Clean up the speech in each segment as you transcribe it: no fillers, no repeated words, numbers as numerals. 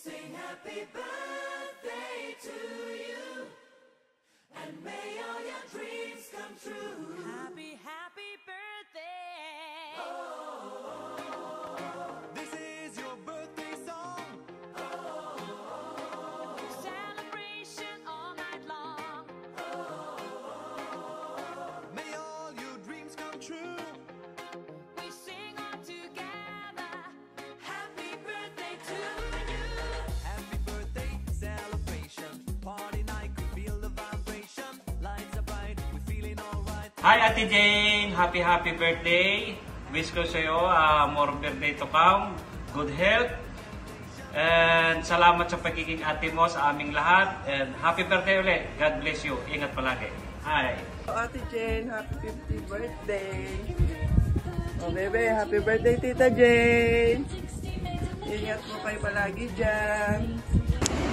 Sing happy birthday to you, and may all your dreams come true. Happy, happy birthday. This is your birthday song. Celebration all night long. May all your dreams come true. We sing all together. Happy birthday to you. Happy birthday celebration. Party night, we feel the vibration. Lights are bright, we're feeling alright. Hi Ate Jane! Happy birthday! Wish ko sa'yo more birthday to come, good health, and salamat sa pagiging ate mo sa aming lahat. And happy birthday ulit! God bless you! Ingat palagi! Hi! Ate Jane, happy 50th birthday! Oh bebe, happy birthday Tita Jane! Ingat mo kayo palagi dyan!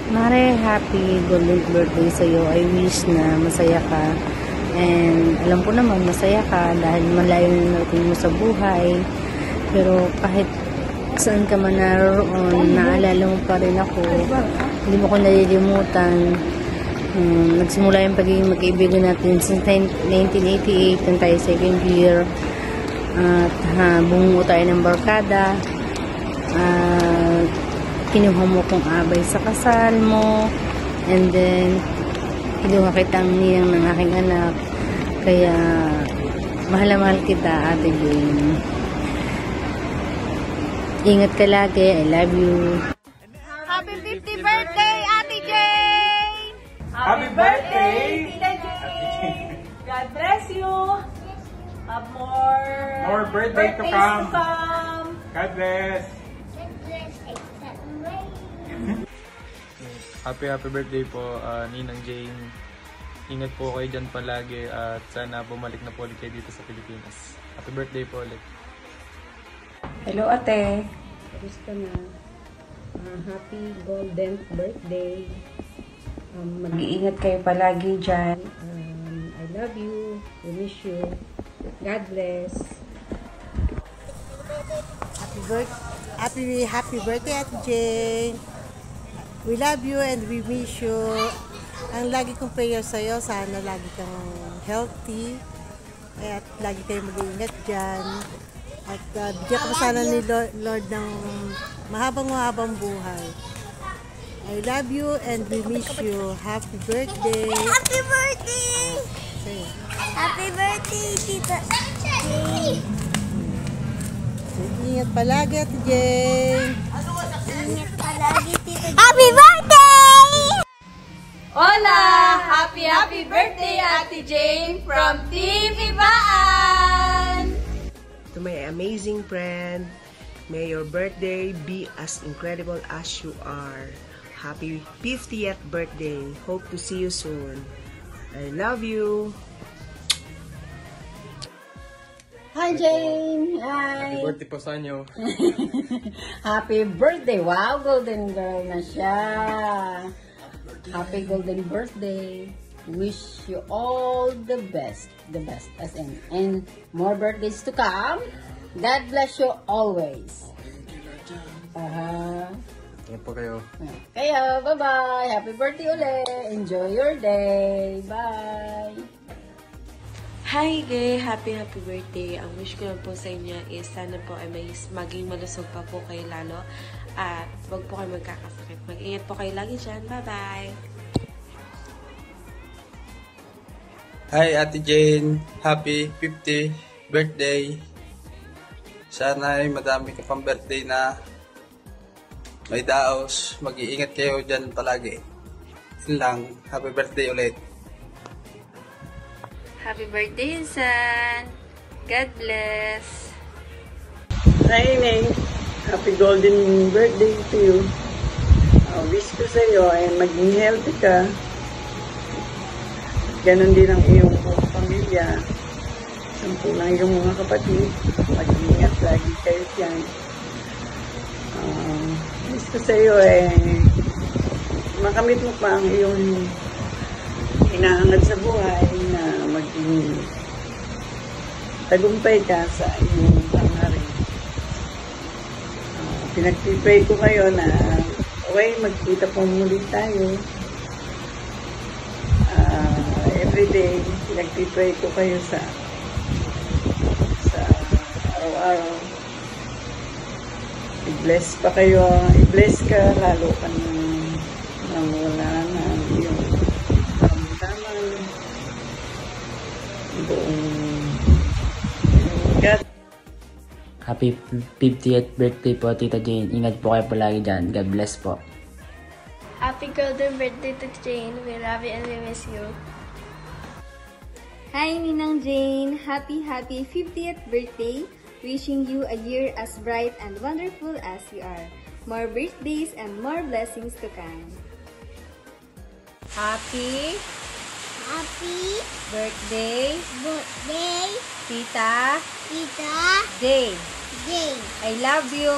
Mare, happy golden birthday sa'yo. I wish na masaya ka. And alam ko naman, masaya ka dahil malayo na natin mo sa buhay. Pero kahit saan ka man naroon, naalala mo pa rin ako. Hindi mo ko nalilimutan. Nagsimula yung pagiging magkaibigan natin since 1988, nang tayo second year. At bumuo tayo ng barkada. Kinuha mo kong abay sa kasal mo. And then, kinuha kitang niyang ng aking anak. Kaya, mahal na mahal kita, Ate Jane. Ingat ka lagi. I love you. Happy 50th birthday, Ate Jane! Happy birthday! Tita Jane! God bless you! Have more birthday to come! come. God bless! Happy birthday po, Ninang Jane. Ingat po kayo dyan palagi at sana bumalik na po ulit kayo dito sa Pilipinas. Happy birthday po ulit. Hello, Ate. Kamusta na? Happy golden birthday. Mag-iingat kayo palagi dyan. I love you. I miss you. God bless. Happy birthday, Ate Jane. We love you and we miss you. Ang lagi kong prayer sa'yo, sana lagi kang healthy at lagi kayong mag-iingat dyan. At bigyan ko sana ni Lord ng mahabang buhay. I love you and we miss you. Happy birthday! Happy birthday! Happy birthday, Tita Jane! Ingat palagi, Ate Jane! Ingat palagi, Tita Jane! Happy birthday! Hola! Happy birthday, Ate Jane from Team Ibaan! To my amazing friend, may your birthday be as incredible as you are. Happy 50th birthday. Hope to see you soon. I love you. Hi, Jane! Hi! Happy birthday po sa inyo. Happy birthday! Wow, golden girl na siya! Happy golden birthday! Wish you all the best as in, and more birthdays to come. God bless you always. Ingat po kayo. Kaya, bye-bye! Happy birthday ulit! Enjoy your day! Bye! Hi gay! Happy birthday! Ang wish ko lang po sa inyo is sana po ay maging malusog pa po kayo lalo at wag po kayo magkakasakit. Mag-ingat po kayo lagi dyan. Bye-bye! Hi Ate Jane! Happy 50th birthday! Sana ay madami ka pang birthday na may daos. Mag-iingat kayo dyan palagi. Yun lang. Happy birthday ulit. Happy birthday, Insan! God bless! Hi, Neng. Happy golden birthday to you. Wish ko sa iyo ay maging healthy ka. Ganon din ang iyong pamilya. Sampu lang iyong mga kapatid. Mag-ingat lagi kayo dyan. Wish ko sa iyo ay makamit mo pa ang iyong hinahangad sa buhay na maging tagumpay ka sa iyong pangarin. Pinagpipray ko kayo na Okay, magkita po muli tayo. Everyday, nagtitry ko kayo sa araw-araw. I-bless pa kayo. I-bless ka, lalo ka nang wala na yung karamdaman. Buong God. Happy 50th birthday po, Tita Jane. Ingat po kayo palagi dyan. God bless po. Happy golden birthday to Jane. We love you and we miss you. Hi, Ninang Jane! Happy 50th birthday! Wishing you a year as bright and wonderful as you are. More birthdays and more blessings to come. Happy birthday, Tita Jane. I love you.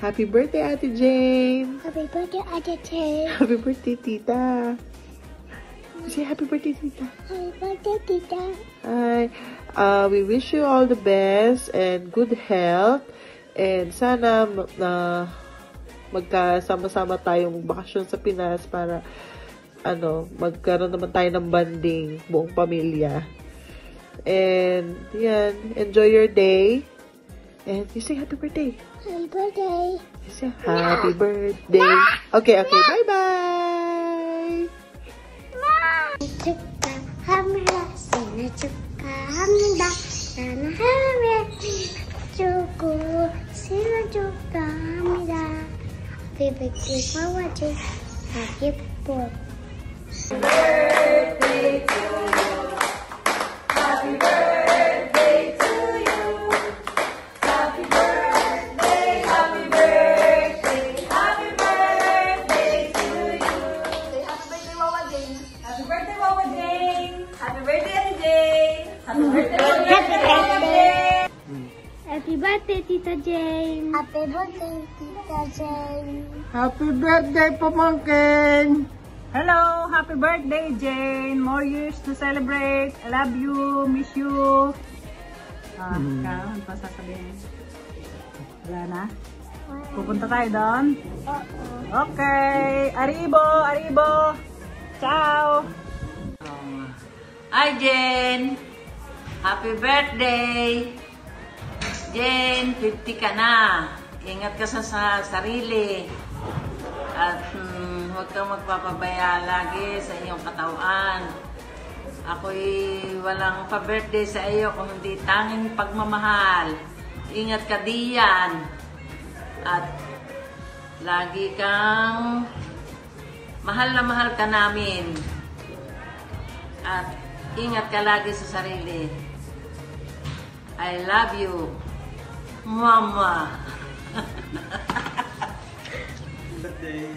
Happy birthday, Ate Jane! Happy birthday, Ate Jane. Happy birthday, Tita! Say happy birthday, Tita! Happy birthday, Tita. Hi! We wish you all the best and good health. And sana magkasama-sama tayong bakasyon sa Pinas para magkaroon naman tayo ng bonding buong pamilya. And yan, enjoy your day. And you say happy birthday. Happy birthday. You say happy birthday. Okay, bye-bye. 축하합니다. 생일 축하합니다. 사랑하며 주고 생일 축하합니다. Happy birthday, Mama Jane. Happy birthday to you. Happy birthday to you. Happy birthday, happy birthday, happy birthday to you. Say happy birthday, Mama Jane. Happy birthday, Mama Jane. Happy birthday, Ate Jane. Happy birthday, Mama Jane. Happy birthday, Tita Jane. Happy birthday, Tita Jane. Happy birthday, Pamangkin! Hello! Happy birthday, Jane! More years to celebrate. I love you. Miss you. Ano pa sasabihin? Wala na? Pupunta tayo doon? Okay! Arribo! Ciao! Hi, Jane! Happy birthday! Jane, 50 ka na. Ingat ka sa sarili. At huwag kang magpapabaya lagi sa iyong katawan. Ako'y walang pa-birthday sa iyo kung hindi tanging pagmamahal. Ingat ka diyan. At lagi kang mahal na mahal ka namin. At ingat ka lagi sa sarili. I love you. Mama. Birthday,